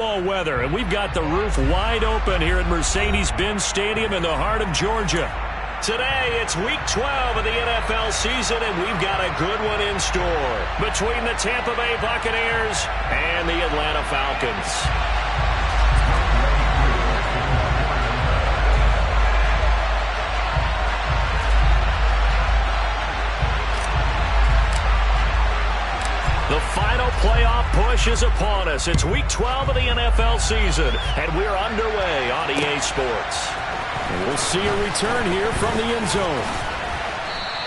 Weather, and we've got the roof wide open here at Mercedes-Benz Stadium in the heart of Georgia. Today, it's week 12 of the NFL season, and we've got a good one in store between the Tampa Bay Buccaneers and the Atlanta Falcons. The final playoff push is upon us. It's week 12 of the NFL season, and we're underway on EA Sports. And we'll see a return here from the end zone.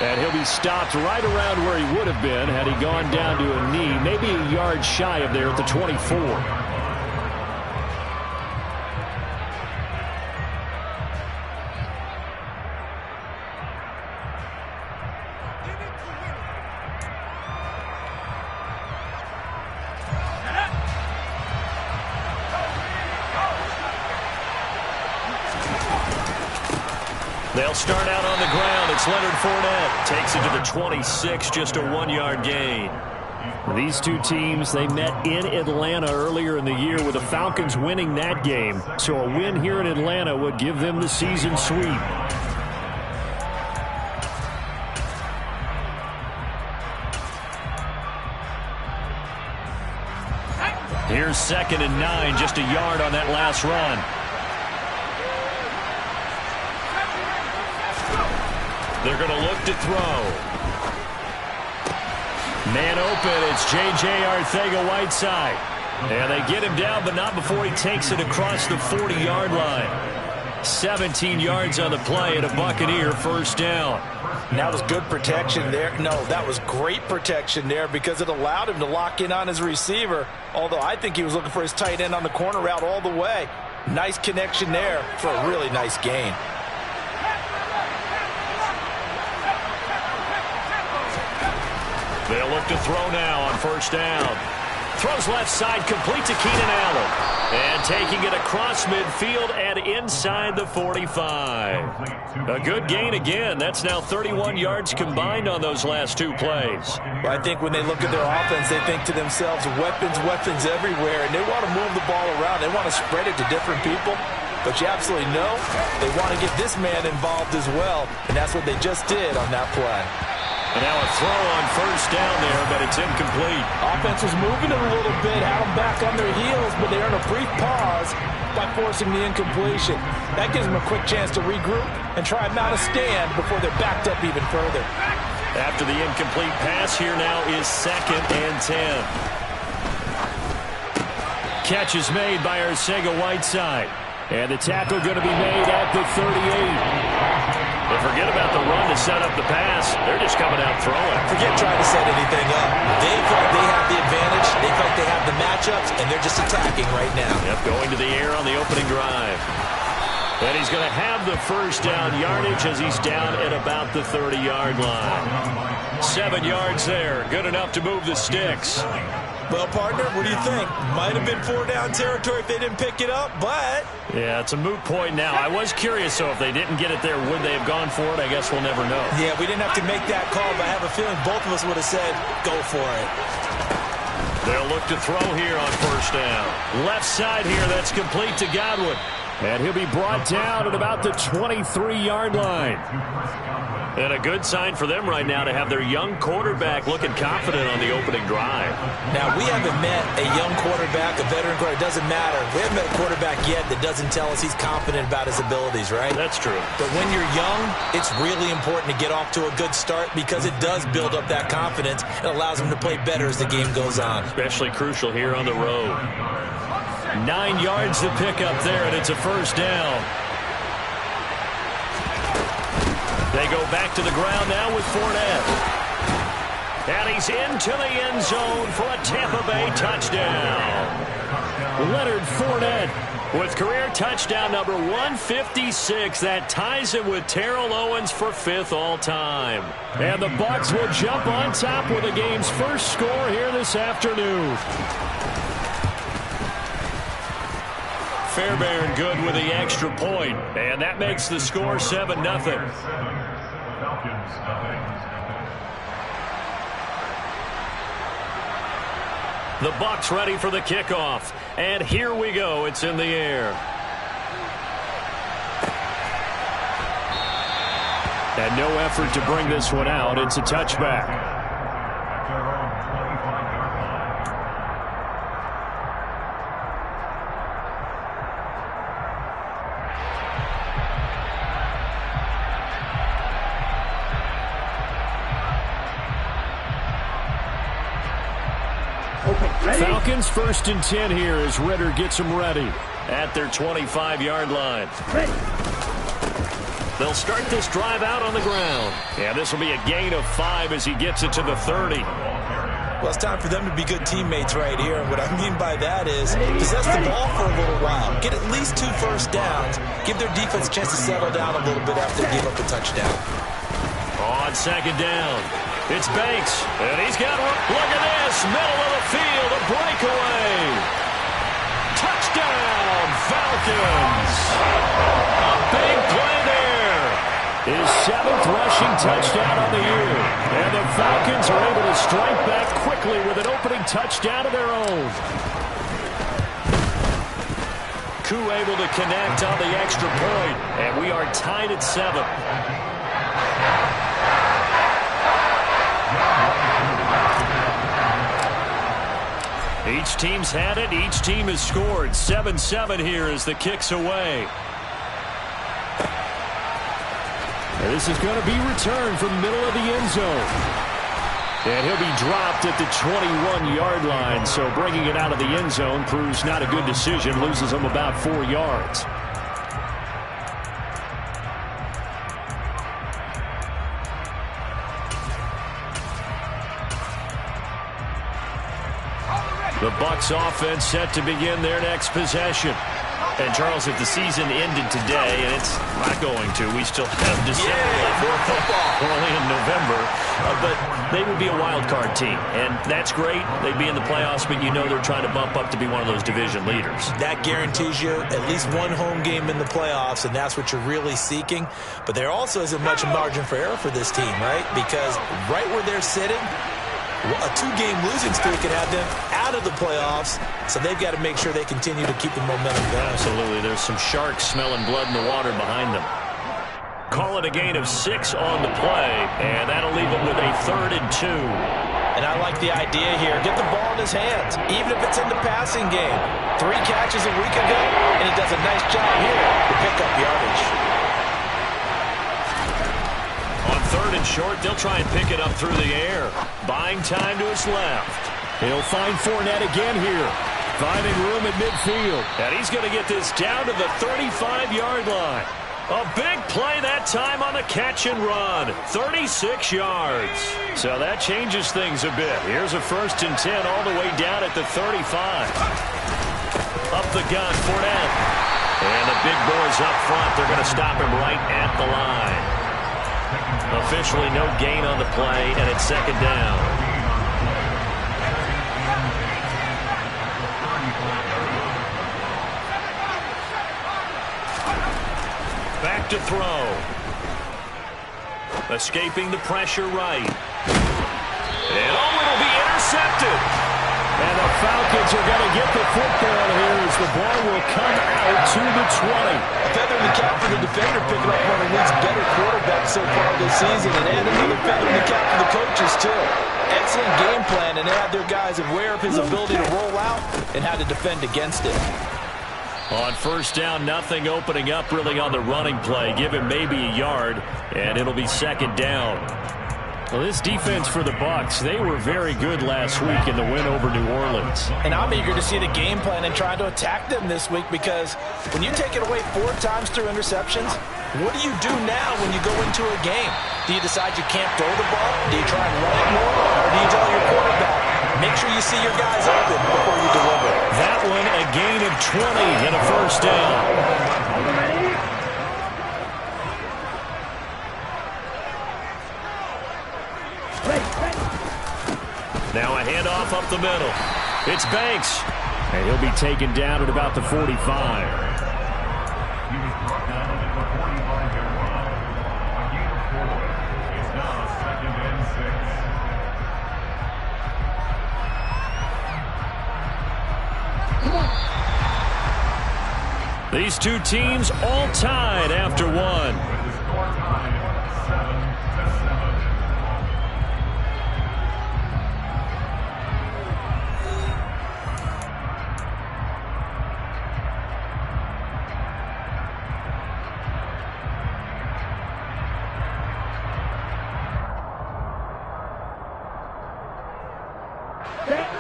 And he'll be stopped right around where he would have been had he gone down to a knee, maybe a yard shy of there at the 24. They'll start out on the ground. It's Leonard Fournette. Takes it to the 26, just a 1-yard gain. These two teams, they met in Atlanta earlier in the year with the Falcons winning that game. So a win here in Atlanta would give them the season sweep. Here's 2nd and 9, just a yard on that last run. They're going to look to throw. Man open, it's J.J. Arcega-Whiteside. And they get him down, but not before he takes it across the 40-yard line. 17 yards on the play and a Buccaneer first down. That was good protection there. No, that was great protection there because it allowed him to lock in on his receiver, although I think he was looking for his tight end on the corner route all the way. Nice connection there for a really nice gain. They'll look to throw now on first down. Throws left side, complete to Keenan Allen. And taking it across midfield and inside the 45. A good gain again. That's now 31 yards combined on those last two plays. Well, I think when they look at their offense, they think to themselves, weapons, weapons everywhere. And they want to move the ball around. They want to spread it to different people. But you absolutely know they want to get this man involved as well. And that's what they just did on that play. And now a throw on first down there, but it's incomplete. Offense was moving it a little bit, had them back on their heels, but they earned a brief pause by forcing the incompletion. That gives them a quick chance to regroup and try and mount a stand before they're backed up even further. After the incomplete pass, here now is 2nd and 10. Catch is made by Arcega-Whiteside. And the tackle going to be made at the 38. But forget about the run to set up the pass. They're just coming out throwing. Forget trying to set anything up. They feel like they have the advantage. They feel like they have the matchups, and they're just attacking right now. Yep, going to the air on the opening drive. And he's going to have the first down yardage as he's down at about the 30-yard line. 7 yards there. Good enough to move the sticks. Well, partner, what do you think? Might have been 4-down territory if they didn't pick it up, but... Yeah, it's a moot point now. I was curious, so if they didn't get it there, would they have gone for it? I guess we'll never know. Yeah, we didn't have to make that call, but I have a feeling both of us would have said, go for it. They'll look to throw here on first down. Left side here, that's complete to Godwin. And he'll be brought down at about the 23-yard line. And a good sign for them right now to have their young quarterback looking confident on the opening drive. Now, we haven't met a young quarterback, a veteran quarterback. It doesn't matter. We haven't met a quarterback yet that doesn't tell us he's confident about his abilities, right? That's true. But when you're young, it's really important to get off to a good start because it does build up that confidence. It allows him to play better as the game goes on. Especially crucial here on the road. 9 yards to pick up there, and it's a first down. They go back to the ground now with Fournette. And he's into the end zone for a Tampa Bay touchdown. Leonard Fournette with career touchdown number 156. That ties him with Terrell Owens for 5th all-time. And the Bucs will jump on top with the game's first score here this afternoon. Fairbairn good with the extra point. And that makes the score 7-0. The Bucs ready for the kickoff. And here we go. It's in the air. And no effort to bring this one out. It's a touchback. Falcons 1st and 10 here as Ridder gets them ready at their 25-yard line. They'll start this drive out on the ground. Yeah, this will be a gain of 5 as he gets it to the 30. Well, it's time for them to be good teammates right here. And what I mean by that is possess the ball for a little while. Get at least 2 first downs. Give their defense a chance to settle down a little bit after they give up a touchdown. On 2nd down, it's Banks. And he's got, look at this, middle of the field, a breakaway. Touchdown, Falcons. A big play there. His 7th rushing touchdown on the year. And the Falcons are able to strike back quickly with an opening touchdown of their own. Koo able to connect on the extra point. And we are tied at 7. Each team's had it. Each team has scored. 7-7 here as the kick's away. And this is going to be returned from the middle of the end zone. And he'll be dropped at the 21-yard line. So bringing it out of the end zone proves not a good decision. Loses him about 4 yards. The Bucs offense set to begin their next possession. And, Charles, if the season ended today, and it's not going to, we still have December left. More football. We're only in November. But they would be a wild card team. And that's great. They'd be in the playoffs, but you know they're trying to bump up to be one of those division leaders. That guarantees you at least one home game in the playoffs, and that's what you're really seeking. But there also isn't much margin for error for this team, right? Because right where they're sitting, a 2-game losing streak could have them out of the playoffs, so they've got to make sure they continue to keep the momentum going. Absolutely. There's some sharks smelling blood in the water behind them. Call it a gain of 6 on the play, and that'll leave them with a 3rd and 2. And I like the idea here. Get the ball in his hands, even if it's in the passing game. 3 catches a week ago, and he does a nice job here to pick up yardage. On 3rd and short, they'll try and pick it up through the air. Buying time to his left. He'll find Fournette again here. Finding room at midfield. And he's going to get this down to the 35-yard line. A big play that time on the catch and run. 36 yards. So that changes things a bit. Here's a 1st and 10 all the way down at the 35. Up the gun, Fournette. And the big boys up front. They're going to stop him right at the line. Officially no gain on the play, and it's 2nd down. Back to throw. Escaping the pressure right. And it'll be intercepted. And the Falcons are going to get the football here as the ball will come out to the 20. A feather in the cap for the defender, picking up one of the league's better quarterbacks so far this season. And another feather in the cap for the coaches, too. Excellent game plan, and they had their guys aware of his ability to roll out and how to defend against it. On 1st down, nothing opening up really on the running play. Give him maybe a yard, and it'll be 2nd down. Well, this defense for the Bucs, they were very good last week in the win over New Orleans. And I'm eager to see the game plan and try to attack them this week, because when you take it away 4 times through interceptions, what do you do now when you go into a game? Do you decide you can't throw the ball? Do you try and run it more? Or do you tell your quarterback, make sure you see your guys open before you deliver? That one, a gain of 20 and a 1st down. Now a handoff up the middle. It's Banks. And he'll be taken down at about the 45. These two teams all tied after one.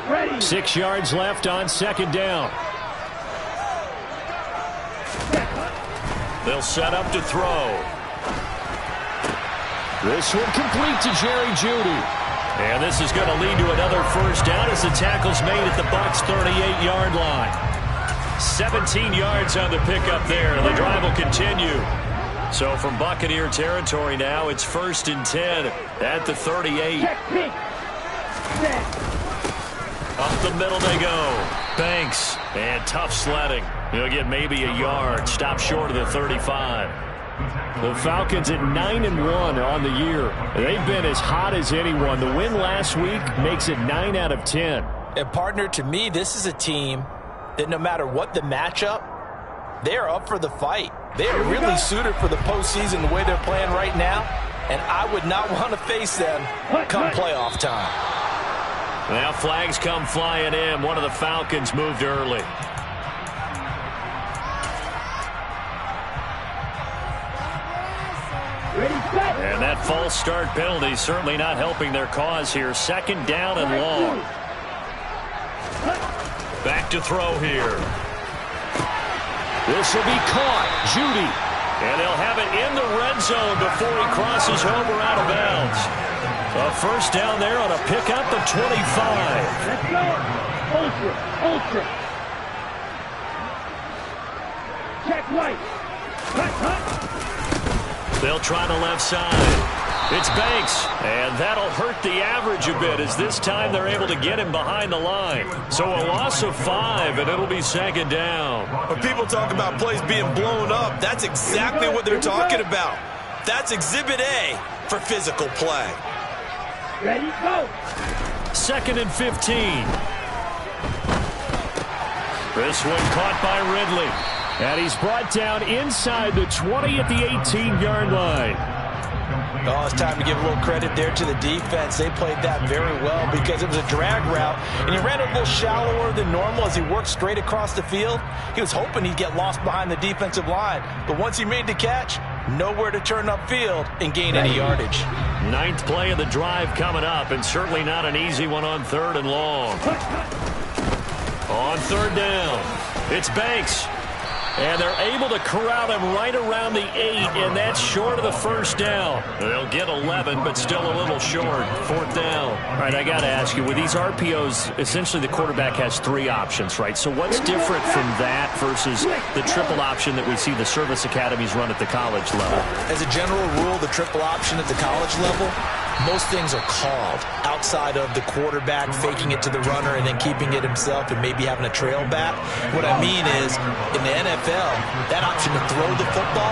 Ready. 6 yards left on second down. They'll set up to throw. This one complete to Jerry Jeudy. And this is going to lead to another first down as the tackle's made at the Bucs' 38-yard line. 17 yards on the pickup there. The drive will continue. So from Buccaneer territory now, it's 1st and 10 at the 38. Up the middle they go. Banks, and tough sledding. He'll get maybe a yard. Stop short of the 35. The Falcons at 9-1 on the year. They've been as hot as anyone. The win last week makes it 9 out of 10. And partner, to me, this is a team that no matter what the matchup, they're up for the fight. They're really suited for the postseason the way they're playing right now. And I would not want to face them come playoff time. Now flags come flying in. One of the Falcons moved early. And that false start penalty certainly not helping their cause here. 2nd down and long. Back to throw here. This will be caught. Jeudy. And they'll have it in the red zone before he crosses over out of bounds. A first down there on a pickup of 25. Let's go. Ultra. Check right. Cut. They'll try the left side. It's Banks, and that'll hurt the average a bit as this time they're able to get him behind the line. So a loss of 5, and it'll be 2nd down. When people talk about plays being blown up, that's exactly what they're talking about. That's Exhibit A for physical play. Ready, go. 2nd and 15. This one caught by Ridley. And he's brought down inside the 20 at the 18-yard line. Oh, it's time to give a little credit there to the defense. They played that very well because it was a drag route, and he ran it a little shallower than normal as he worked straight across the field. He was hoping he'd get lost behind the defensive line, but once he made the catch, nowhere to turn upfield and gain any yardage. 9th play of the drive coming up, and certainly not an easy one on 3rd and long. On 3rd down, it's Banks. And they're able to corral him right around the 8, and that's short of the first down. They'll get 11, but still a little short. 4th down. All right, I got to ask you, with these RPOs, essentially the quarterback has 3 options, right? So what's different from that versus the triple option that we see the service academies run at the college level? As a general rule, the triple option at the college level, most things are called outside of the quarterback faking it to the runner and then keeping it himself and maybe having a trail back. What I mean is, in the NFL, that option to throw the football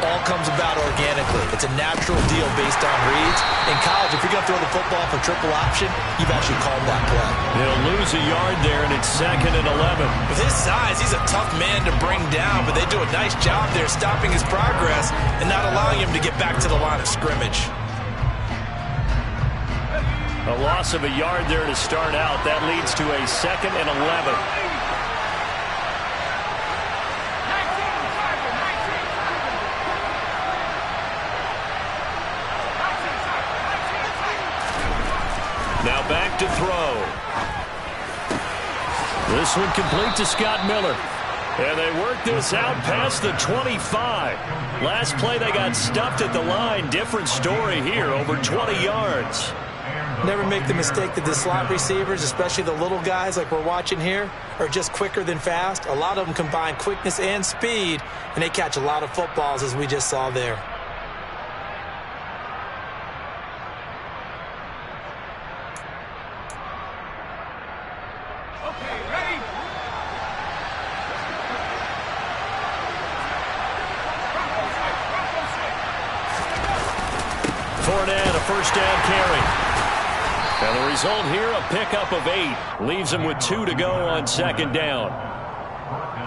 all comes about organically. It's a natural deal based on reads. In college, if you're going to throw the football for triple option, you've actually called that play. They'll lose a yard there, and it's 2nd and 11. With his size, he's a tough man to bring down, but they do a nice job there stopping his progress and not allowing him to get back to the line of scrimmage. A loss of a yard there to start out. That leads to a 2nd and 11. Now back to throw. This one complete to Scott Miller. And they work this out past the 25. Last play they got stuffed at the line. Different story here, over 20 yards. Never make the mistake that the slot receivers, especially the little guys like we're watching here, are just quicker than fast. A lot of them combine quickness and speed, and they catch a lot of footballs, as we just saw there. Okay, ready? Fournette, a first down carry. And the result here, a pickup of 8. Leaves him with 2 to go on second down.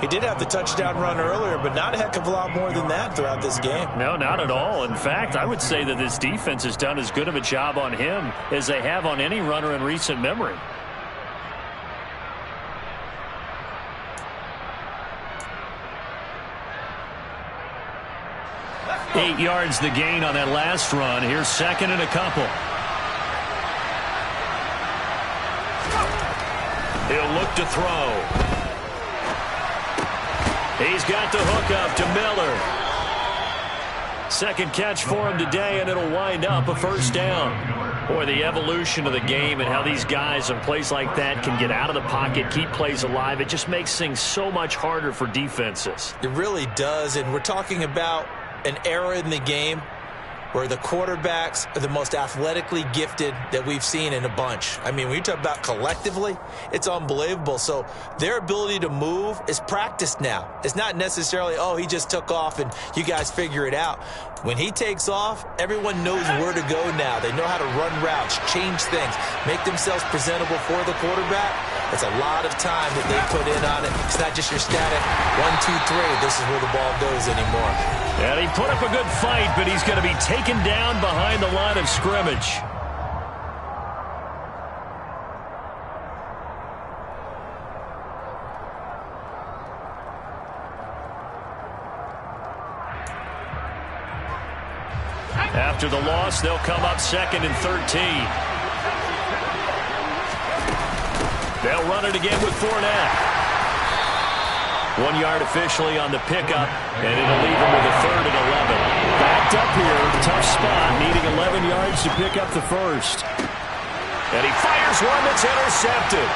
He did have the touchdown run earlier, but not a heck of a lot more than that throughout this game. No, not at all. In fact, I would say that this defense has done as good of a job on him as they have on any runner in recent memory. Eight yards the gain on that last run. Here's second and a couple. He'll look to throw. He's got the hook up to Miller. Second catch for him today, and it'll wind up a first down. Boy, the evolution of the game and how these guys in plays like that can get out of the pocket, keep plays alive, it just makes things so much harder for defenses. It really does, and we're talking about an era in the game where the quarterbacks are the most athletically gifted that we've seen in a bunch. I mean, when you talk about collectively, it's unbelievable. So their ability to move is practiced now. It's not necessarily, oh, he just took off and you guys figure it out. When he takes off, everyone knows where to go now. They know how to run routes, change things, make themselves presentable for the quarterback. It's a lot of time that they put in on it. It's not just your static 1, 2, 3. This is where the ball goes anymore. And he put up a good fight, but he's going to be taken down behind the line of scrimmage. After the loss, they'll come up second and 13. They'll run it again with Fournette. 1 yard officially on the pickup, and it'll leave him with a third and 11. Backed up here, tough spot, needing 11 yards to pick up the first. And he fires one that's intercepted.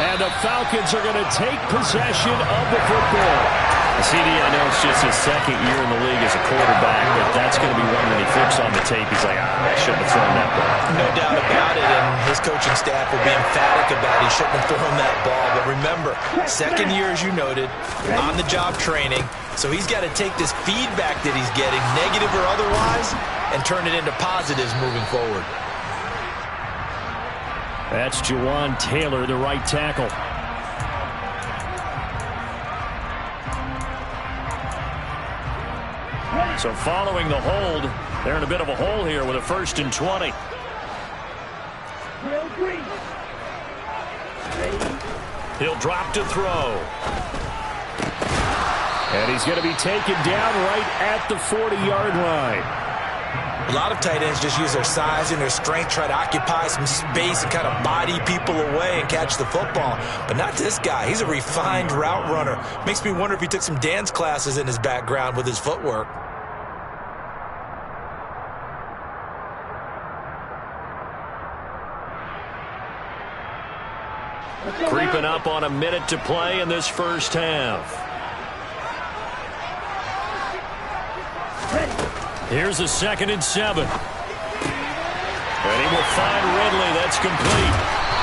And the Falcons are going to take possession of the football. CD, I know it's just his second year in the league as a quarterback, but that's going to be one when he flips on the tape. He's like, I shouldn't have thrown that ball. No doubt about it, and his coaching staff will be emphatic about he shouldn't have thrown that ball. But remember, second year, as you noted, on-the-job training, so he's got to take this feedback that he's getting, negative or otherwise, and turn it into positives moving forward. That's Jawan Taylor, the right tackle. So following the hold, they're in a bit of a hole here with a 1st and 20. He'll drop to throw. And he's going to be taken down right at the 40-yard line. A lot of tight ends just use their size and their strength, try to occupy some space and kind of body people away and catch the football. But not this guy. He's a refined route runner. Makes me wonder if he took some dance classes in his background with his footwork. Creeping up on a minute to play in this first half. Here's a 2nd and 7. And he will find Ridley. That's complete.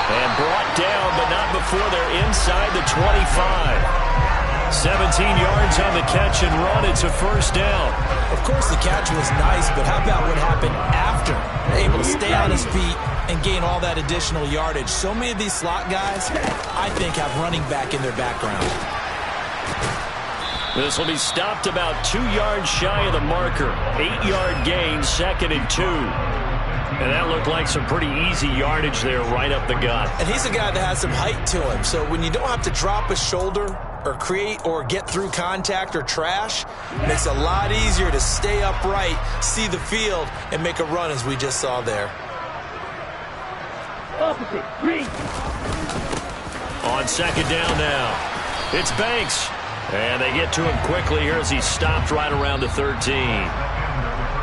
And brought down, but not before they're inside the 25. 17 yards on the catch and run. It's a first down. Of course, the catch was nice, but how about what happened after? Able to stay on his feet and gain all that additional yardage. So many of these slot guys, I think, have running back in their background. This will be stopped about 2 yards shy of the marker. 8-yard gain, 2nd and 2. And that looked like some pretty easy yardage there right up the gut. And he's a guy that has some height to him. So when you don't have to drop a shoulder or create or get through contact or trash, it makes it a lot easier to stay upright, see the field, and make a run as we just saw there. Opposite, green. On second down now, it's Banks. And they get to him quickly here as he's stopped right around the 13.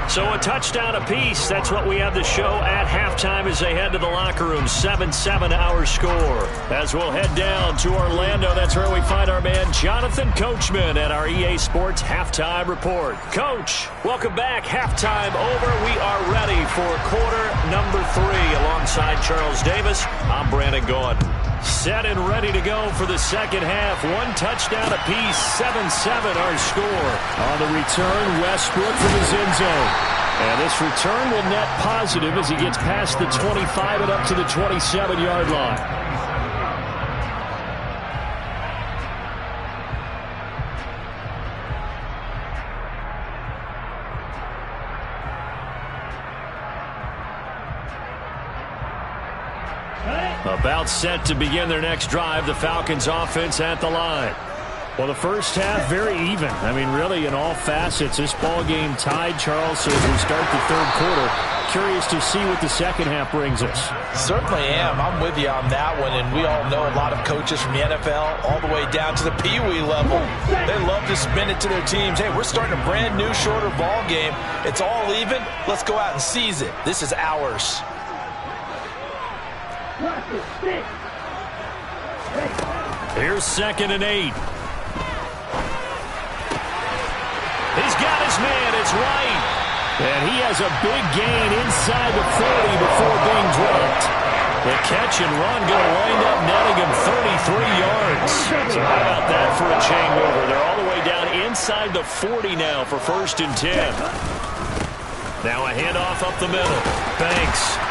So a touchdown apiece. That's what we have the show at halftime as they head to the locker room. 7-7 our score. As we'll head down to Orlando, that's where we find our man Jonathan Coachman at our EA Sports Halftime Report. Coach, welcome back. Halftime over. We are ready for quarter number 3 alongside Charles Davis. I'm Brandon Gaudin. Set and ready to go for the second half. 1 touchdown apiece. 7-7 our score. On the return, Westbrook from his end zone. And this return will net positive as he gets past the 25 and up to the 27-yard line. About set to begin their next drive, the Falcons offense at the line. Well, the first half, very even. I mean, really, in all facets, this ball game tied, Charles, so as we start the third quarter. Curious to see what the second half brings us. Certainly am. I'm with you on that one, and we all know a lot of coaches from the NFL all the way down to the Pee Wee level. They love to spin it to their teams. Hey, we're starting a brand new, shorter ball game. It's all even. Let's go out and seize it. This is ours. Here's 2nd and 8. He's got his man. It's White. And he has a big gain inside the 40 before being dropped. The catch and run going to wind up netting him 33 yards. So how about that for a chain mover? They're all the way down inside the 40 now for 1st and 10. Now a handoff up the middle. Banks.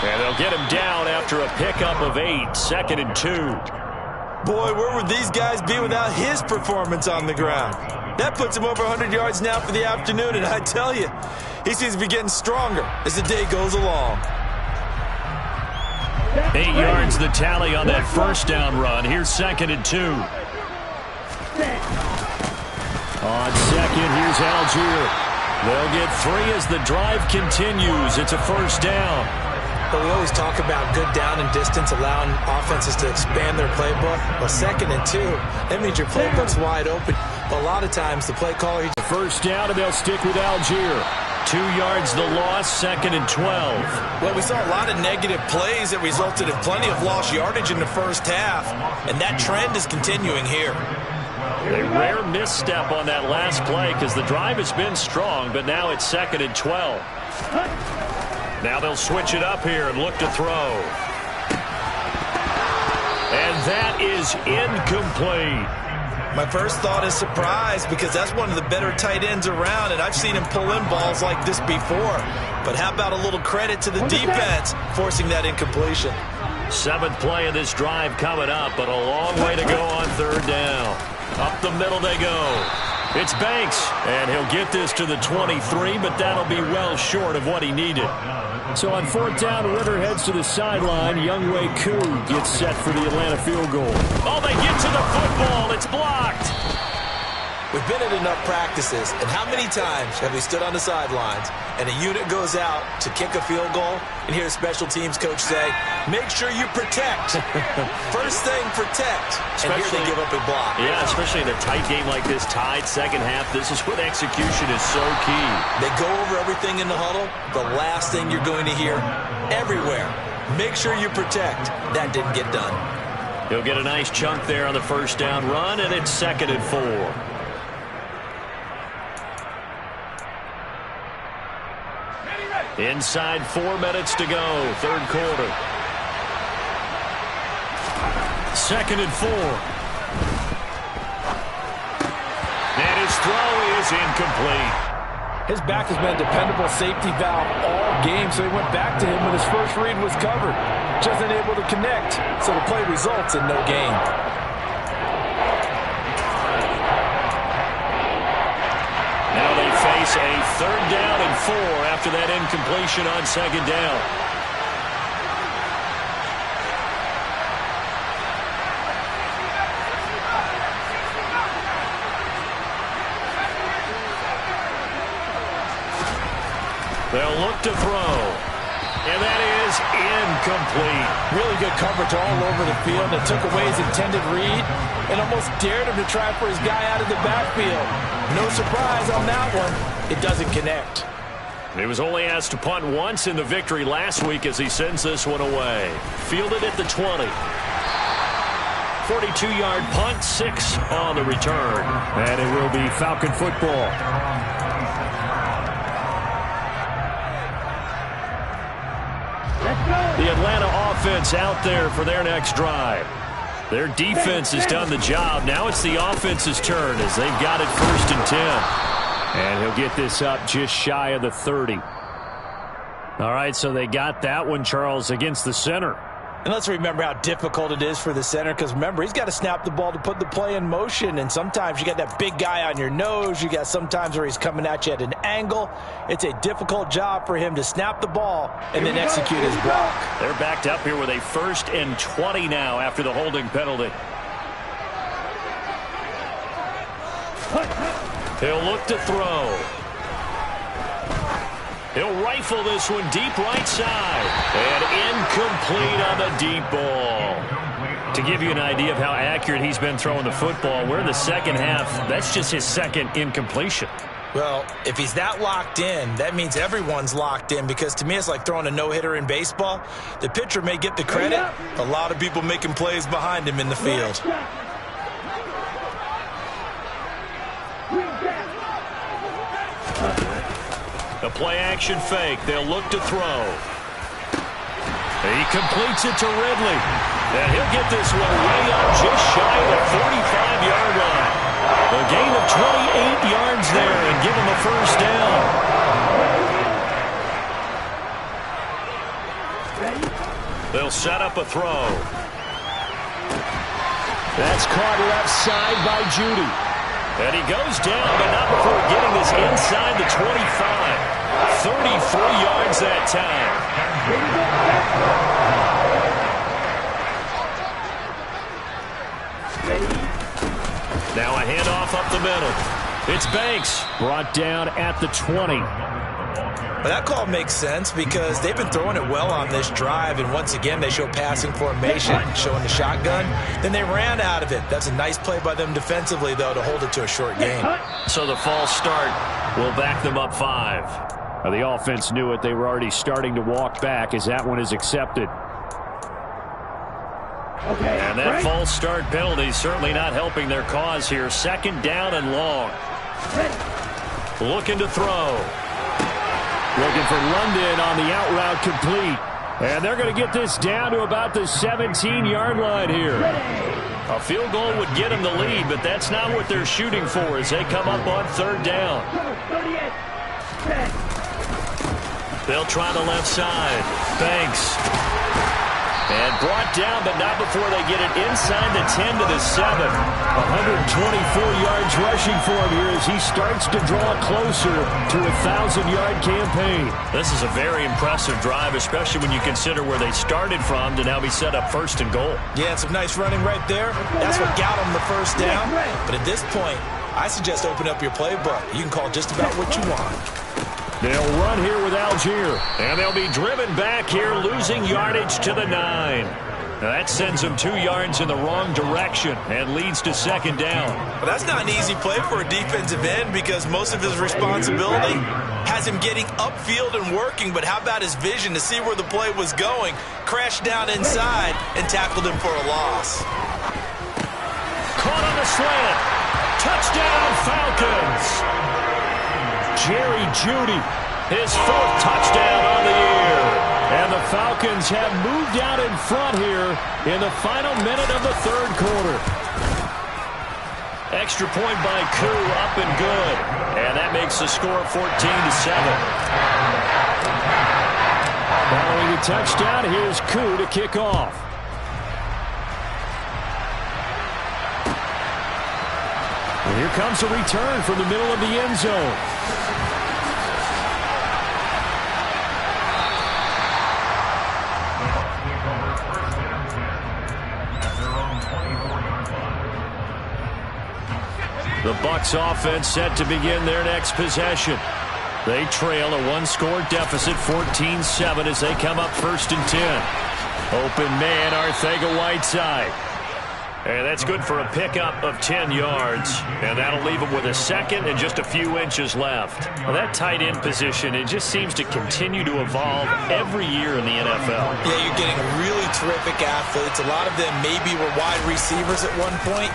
And they'll get him down after a pickup of 8. 2nd and 2. Boy, where would these guys be without his performance on the ground? That puts him over 100 yards now for the afternoon, and I tell you, he seems to be getting stronger as the day goes along. 8 yards the tally on that first down run. Here's 2nd and 2. On second, here's Algier. They'll get 3 as the drive continues. It's a first down. But we always talk about good down and distance, allowing offenses to expand their playbook. Well, 2nd and 2, that means your playbook's wide open. But a lot of times the play caller... First down, and they'll stick with Algier. 2 yards the loss, 2nd and 12. Well, we saw a lot of negative plays that resulted in plenty of lost yardage in the first half. And that trend is continuing here. A rare misstep on that last play because the drive has been strong, but now it's 2nd and 12. Now they'll switch it up here and look to throw. And that is incomplete. My first thought is surprise because that's one of the better tight ends around, and I've seen him pull in balls like this before. But how about a little credit to the defense forcing that incompletion? 7th play of this drive coming up, but a long way to go on 3rd down. Up the middle they go. It's Banks, and he'll get this to the 23, but that'll be well short of what he needed. So on 4th down, Ritter heads to the sideline. Younghoe Koo gets set for the Atlanta field goal. Oh, they get to the football. It's blocked. We've been at enough practices, and how many times have we stood on the sidelines and a unit goes out to kick a field goal and hear a special teams coach say, make sure you protect. First thing, protect. And here they give up a block. Yeah, especially in a tight game like this, tied second half. This is when execution is so key. They go over everything in the huddle. The last thing you're going to hear everywhere, make sure you protect. That didn't get done. He'll get a nice chunk there on the first down run, and it's 2nd and 4. Inside 4 minutes to go, 3rd quarter. 2nd and 4. And his throw is incomplete. His back has been a dependable safety valve all game, so he went back to him when his first read was covered. Just unable to connect, so the play results in no gain. Now they face a 3rd down and 4 after that incompletion on 2nd down. They'll look to throw. And that is incomplete. Really good coverage all over the field. It took away his intended read and almost dared him to try for his guy out of the backfield. No surprise on that one. It doesn't connect. He was only asked to punt once in the victory last week as he sends this one away. Fielded at the 20. 42-yard punt, 6 on the return. And it will be Falcon football. The Atlanta offense out there for their next drive. Their defense has done the job. Now it's the offense's turn as they've got it 1st and 10. And he'll get this up just shy of the 30. All right, so they got that one, Charles, against the center. And let's remember how difficult it is for the center, because remember, he's got to snap the ball to put the play in motion, and sometimes you got that big guy on your nose. You got sometimes where he's coming at you at an angle. It's a difficult job for him to snap the ball and then execute his block. They're backed up here with a 1st and 20 now after the holding penalty. He'll look to throw. He'll rifle this one deep right side. And incomplete on the deep ball. To give you an idea of how accurate he's been throwing the football, we're in the second half. That's just his 2nd incompletion. Well, if he's that locked in, that means everyone's locked in, because to me it's like throwing a no-hitter in baseball. The pitcher may get the credit. A lot of people making plays behind him in the field. The play-action fake. They'll look to throw. He completes it to Ridley. And he'll get this one way up just shy of the 45-yard line. A gain of 28 yards there and give him a 1st down. They'll set up a throw. That's caught left side by Judy. And he goes down, but not before getting this inside the 25. 33 yards that time. Now a handoff up the middle. It's Banks, brought down at the 20. Well, that call makes sense because they've been throwing it well on this drive, and once again they show passing formation, showing the shotgun. Then they ran out of it. That's a nice play by them defensively, though, to hold it to a short gain. So the false start will back them up 5. Now, the offense knew it. They were already starting to walk back as that one is accepted. And that false start penalty is certainly not helping their cause here. 2nd down and long. Looking to throw. Looking for London on the out route complete. And they're going to get this down to about the 17-yard line here. A field goal would get them the lead, but that's not what they're shooting for as they come up on 3rd down. They'll try the left side. Banks. And brought down, but not before they get it inside the 10 to the 7. 124 yards rushing for him here as he starts to draw closer to a 1,000-yard campaign. This is a very impressive drive, especially when you consider where they started from to now be set up 1st and goal. Yeah, some nice running right there. That's what got them the 1st down. But at this point, I suggest open up your playbook. You can call just about what you want. They'll run here with Algier, and they'll be driven back here, losing yardage to the 9. Now that sends them 2 yards in the wrong direction and leads to 2nd down. Well, that's not an easy play for a defensive end because most of his responsibility has him getting upfield and working, but how about his vision to see where the play was going, crashed down inside, and tackled him for a loss. Caught on the slant. Touchdown, Falcons. Jerry Jeudy, his 4th touchdown on the year. And the Falcons have moved out in front here in the final minute of the 3rd quarter. Extra point by Koo, up and good. And that makes the score 14 to 7. Following the touchdown, here's Koo to kick off. And here comes a return from the middle of the end zone. The Bucs offense set to begin their next possession. They trail a 1-score deficit, 14-7, as they come up 1st and 10. Open man, Arcega-Whiteside. And that's good for a pickup of 10 yards. And that'll leave them with a 2nd and just a few inches left. Well, that tight end position, it just seems to continue to evolve every year in the NFL. Yeah, you're getting really terrific athletes. A lot of them maybe were wide receivers at one point.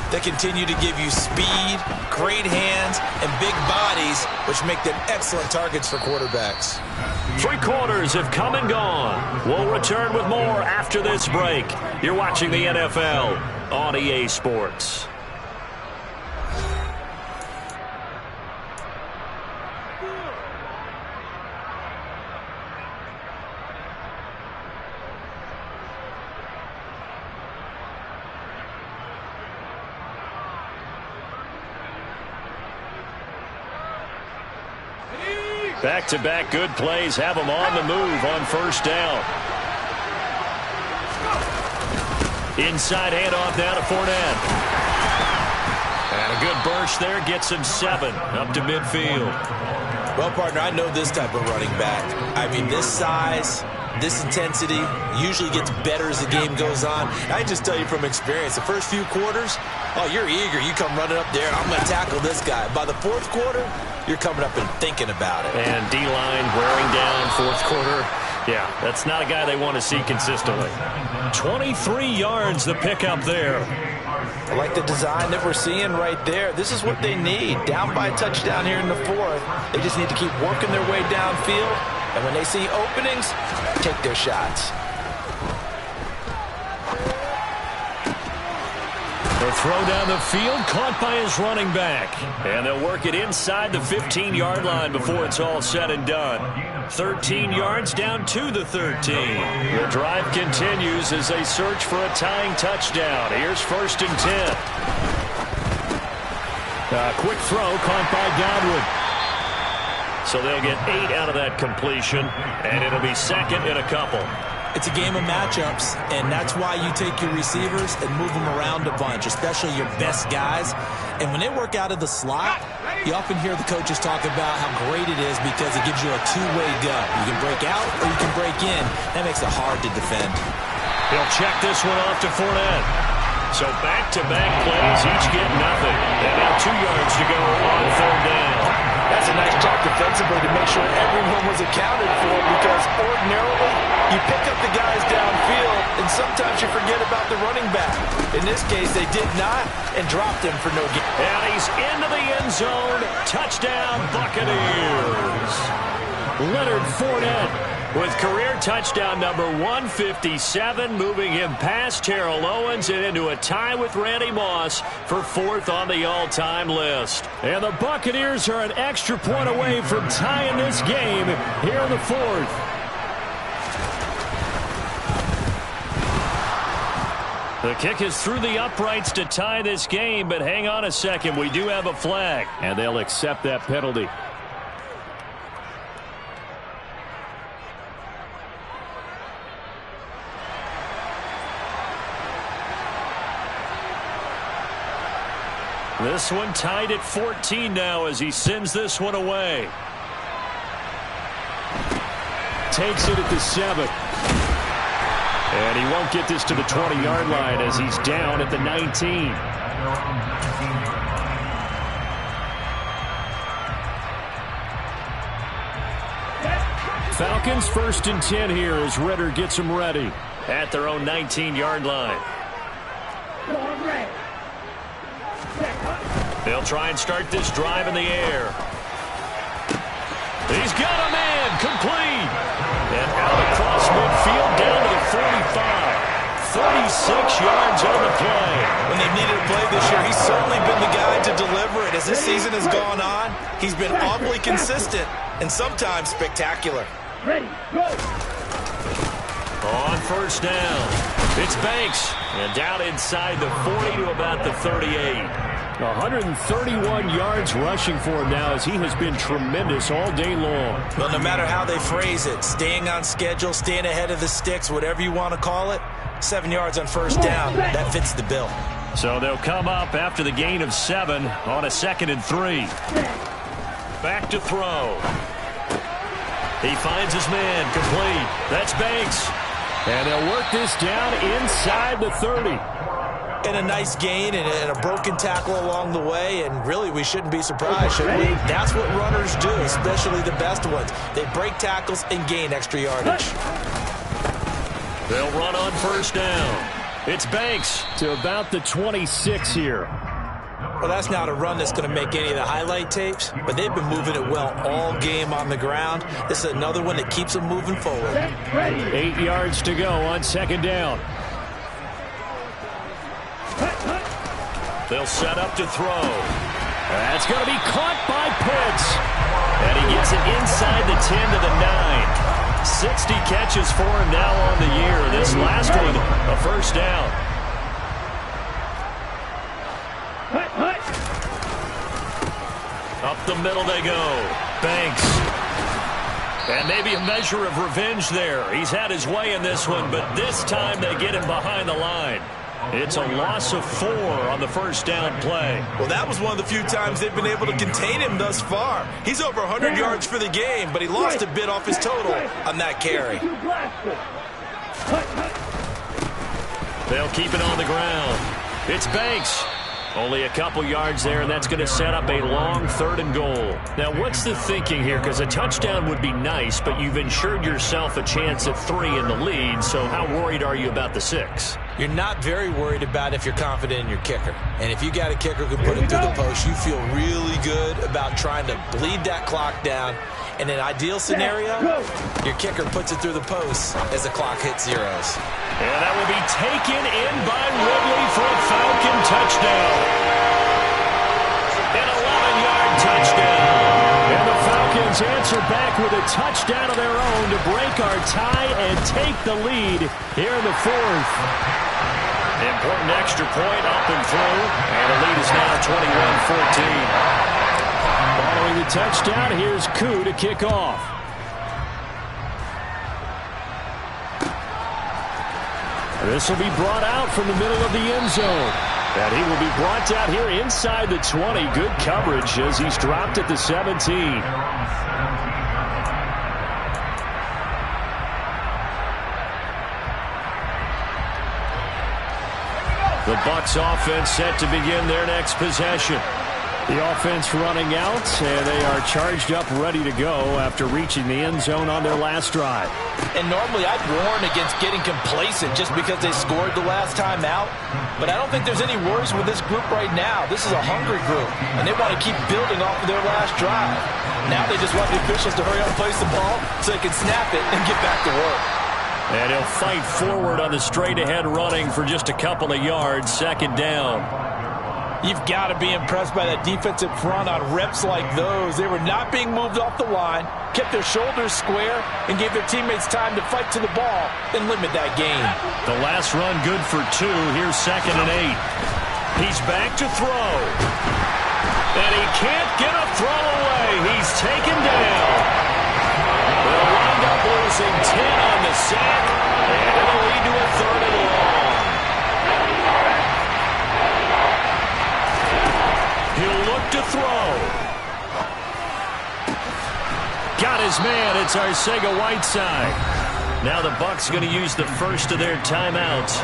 They continue to give you speed, great hands, and big bodies, which make them excellent targets for quarterbacks. 3 quarters have come and gone. We'll return with more after this break. You're watching the NFL on EA Sports. Back-to-back good plays have them on the move on first down. Inside handoff now to Fournette. And a good burst there gets him 7 up to midfield. Well, partner, I know this type of running back. I mean, this size, this intensity usually gets better as the game goes on. I just tell you from experience, the first few quarters, oh, you're eager. You come running up there, and I'm going to tackle this guy. By the fourth quarter, you're coming up and thinking about it. And D-line wearing down fourth quarter. Yeah, that's not a guy they want to see consistently. 23 yards the pickup there. I like the design that we're seeing right there. This is what they need. Down by a touchdown here in the fourth. They just need to keep working their way downfield. And when they see openings, take their shots. The throw down the field, caught by his running back. And they'll work it inside the 15-yard line before it's all said and done. 13 yards down to the 13. The drive continues as they search for a tying touchdown. Here's 1st and 10. A quick throw caught by Godwin. So they'll get 8 out of that completion, and it'll be 2nd and a couple. It's a game of matchups, and that's why you take your receivers and move them around a bunch, especially your best guys. And when they work out of the slot, you often hear the coaches talk about how great it is because it gives you a two-way go. You can break out or you can break in. That makes it hard to defend. He'll check this one off to Fournette. So back-to-back plays, each get nothing. And now 2 yards to go on 3rd down. That's a nice job defensively to make sure everyone was accounted for, because ordinarily you pick up the guys downfield and sometimes you forget about the running back. In this case, they did not and dropped him for no gain. And he's into the end zone. Touchdown, Buccaneers. Leonard Fournette with career touchdown number 157, moving him past Terrell Owens and into a tie with Randy Moss for 4th on the all-time list. And the Buccaneers are an extra point away from tying this game here in the 4th. The kick is through the uprights to tie this game, but hang on a second. We do have a flag, and they'll accept that penalty. This one tied at 14 now as he sends this one away. Takes it at the 7. And he won't get this to the 20-yard line as he's down at the 19. Falcons 1st and 10 here as Ritter gets them ready at their own 19-yard line. They'll try and start this drive in the air. He's got a man, complete. And out across midfield down to the 45. 36 yards on the play. When they've needed a play this year, he's certainly been the guy to deliver it. As this season has gone on, he's been awfully consistent and sometimes spectacular. Ready, go. On first down, it's Banks. And down inside the 40 to about the 38. 131 yards rushing for him now as he has been tremendous all day long. Well, no matter how they phrase it, staying on schedule, staying ahead of the sticks, whatever you want to call it, 7 yards on first down, that fits the bill. So they'll come up after the gain of 7 on a 2nd and 3. Back to throw. He finds his man, complete. That's Banks. And they'll work this down inside the 30. And a nice gain and a broken tackle along the way, and really we shouldn't be surprised, should we? That's what runners do, especially the best ones. They break tackles and gain extra yardage. They'll run on first down. It's Banks to about the 26 here. Well, that's not a run that's going to make any of the highlight tapes, but they've been moving it well all game on the ground. This is another one that keeps them moving forward. 8 yards to go on 2nd down. They'll set up to throw. That's going to be caught by Pitts. And he gets it inside the 10 to the 9. 60 catches for him now on the year. This last one, a first down. Up the middle they go. Banks. And maybe a measure of revenge there. He's had his way in this one, but this time they get him behind the line. It's a loss of 4 on the first down play. Well, that was one of the few times they've been able to contain him thus far. He's over 100 yards for the game, but he lost a bit off his total on that carry. They'll keep it on the ground. It's Banks. Only a couple yards there, and that's going to set up a long 3rd and goal. Now, what's the thinking here? Because a touchdown would be nice, but you've ensured yourself a chance at 3 in the lead, so how worried are you about the 6? You're not very worried about if you're confident in your kicker. And if you got a kicker who can put it through the post, you feel really good about trying to bleed that clock down. In an ideal scenario, your kicker puts it through the post as the clock hits zeros. And that will be taken in by Ridley for a Falcon touchdown. An 11-yard touchdown. And the Falcons answer back with a touchdown of their own to break our tie and take the lead here in the 4th. Important extra point up and through. And the lead is now 21-14. Following the touchdown, here's Koo to kick off. This will be brought out from the middle of the end zone. And he will be brought down here inside the 20. Good coverage as he's dropped at the 17. The Bucs offense set to begin their next possession. The offense running out, and they are charged up, ready to go after reaching the end zone on their last drive. And normally I'd warn against getting complacent just because they scored the last time out. But I don't think there's any worries with this group right now. This is a hungry group, and they want to keep building off of their last drive. Now they just want the officials to hurry up and place the ball so they can snap it and get back to work. And he'll fight forward on the straight-ahead running for just a couple of yards, 2nd down. You've got to be impressed by that defensive front on reps like those. They were not being moved off the line, kept their shoulders square, and gave their teammates time to fight to the ball and limit that gain. The last run good for 2. Here's 2nd and 8. He's back to throw. And he can't get a throw away. He's taken down. They'll wind up losing 10 on the sack, and it'll lead to a 3rd and long. He'll look to throw. Got his man. It's Arcega-Whiteside. Now the Bucs going to use the first of their timeouts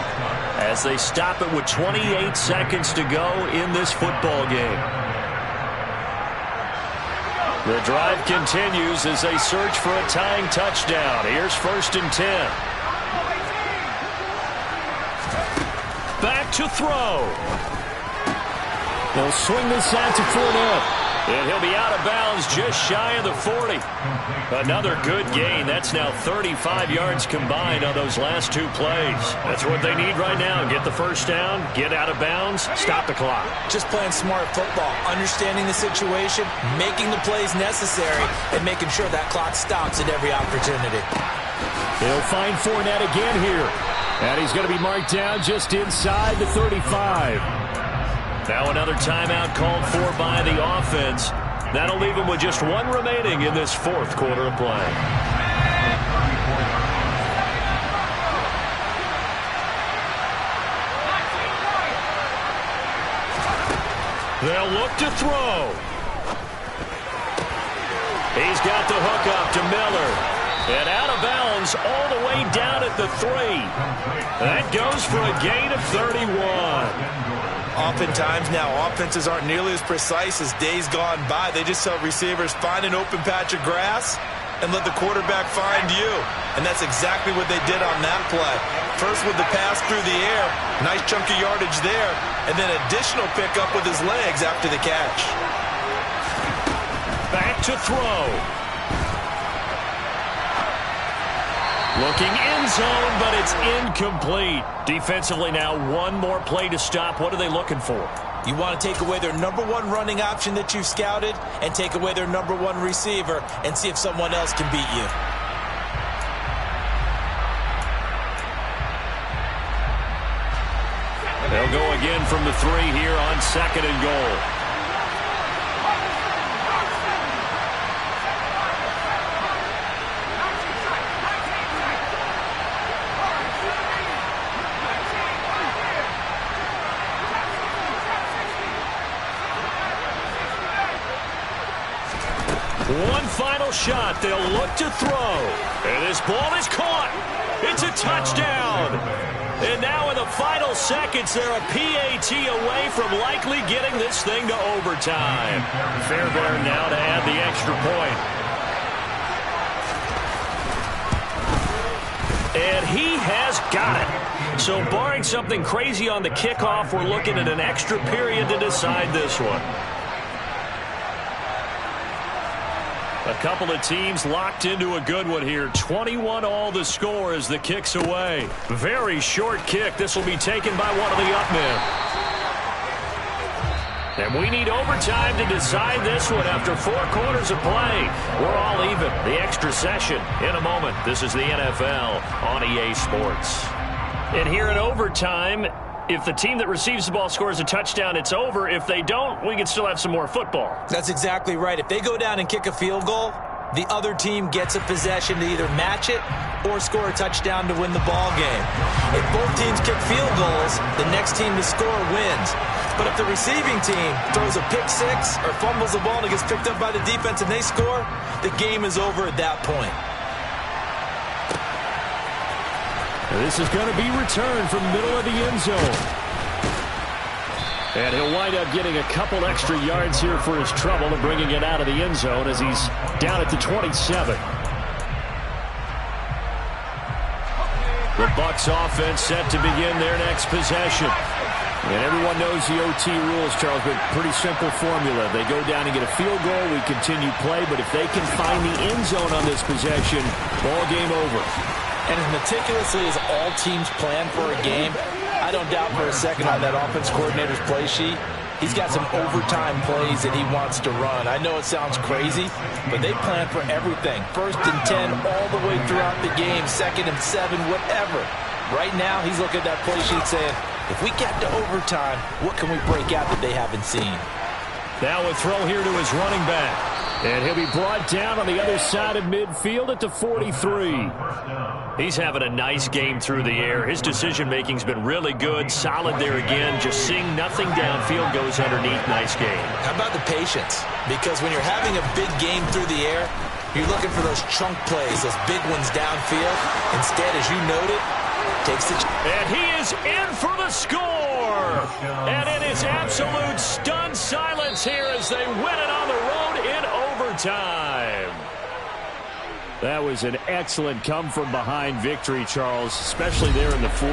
as they stop it with 28 seconds to go in this football game. The drive continues as they search for a tying touchdown. Here's 1st and 10. Back to throw. They'll swing this out to Fournette. And he'll be out of bounds just shy of the 40. Another good gain. That's now 35 yards combined on those last 2 plays. That's what they need right now. Get the first down, get out of bounds, stop the clock. Just playing smart football, understanding the situation, making the plays necessary, and making sure that clock stops at every opportunity. They'll find Fournette again here. And he's going to be marked down just inside the 35. Now another timeout called for by the offense. That'll leave him with just 1 remaining in this 4th quarter of play. They'll look to throw. He's got the hook up to Miller. And out of bounds all the way down at the 3. That goes for a gain of 31. Oftentimes now, offenses aren't nearly as precise as days gone by. They just tell receivers, find an open patch of grass and let the quarterback find you. And that's exactly what they did on that play. First with the pass through the air, nice chunk of yardage there, and then additional pickup with his legs after the catch. Back to throw. Looking end zone, but it's incomplete. Defensively now, 1 more play to stop. What are they looking for? You want to take away their #1 running option that you've scouted and take away their #1 receiver and see if someone else can beat you. They'll go again from the 3 here on 2nd and goal. One final shot. They'll look to throw. And this ball is caught. It's a touchdown. And now in the final seconds, they're a PAT away from likely getting this thing to overtime. Fairbairn now to add the extra point. And he has got it. So barring something crazy on the kickoff, we're looking at an extra period to decide this one. A couple of teams locked into a good one here. 21-all the score as the kick's away. Very short kick. This will be taken by one of the up men. And we need overtime to decide this one after 4 quarters of play. We're all even. The extra session in a moment. This is the NFL on EA Sports. And here in overtime, if the team that receives the ball scores a touchdown, it's over. If they don't, we can still have some more football. That's exactly right. If they go down and kick a field goal, the other team gets a possession to either match it or score a touchdown to win the ball game. If both teams kick field goals, the next team to score wins. But if the receiving team throws a pick six or fumbles the ball and it gets picked up by the defense and they score, the game is over at that point. This is going to be returned from the middle of the end zone. And he'll wind up getting a couple extra yards here for his trouble and bringing it out of the end zone as he's down at the 27. The Bucs offense set to begin their next possession. And everyone knows the OT rules, Charles, but pretty simple formula. They go down and get a field goal, we continue play, but if they can find the end zone on this possession, ball game over. And as meticulously as all teams plan for a game, I don't doubt for a second on that offense coordinator's play sheet, he's got some overtime plays that he wants to run. I know it sounds crazy, but they plan for everything. 1st and 10 all the way throughout the game, 2nd and 7, whatever. Right now, he's looking at that play sheet saying, if we get to overtime, what can we break out that they haven't seen? Now a throw here to his running back. And he'll be brought down on the other side of midfield at the 43. He's having a nice game through the air. His decision-making's been really good. Solid there again. Just seeing nothing downfield goes underneath. Nice game. How about the patience? Because when you're having a big game through the air, you're looking for those chunk plays, those big ones downfield. Instead, as you noted, takes the... And he is in for the score. And it is absolute stunned silence here as they win it on the road in overtime. That was an excellent come-from-behind victory, Charles, especially there in the 4th.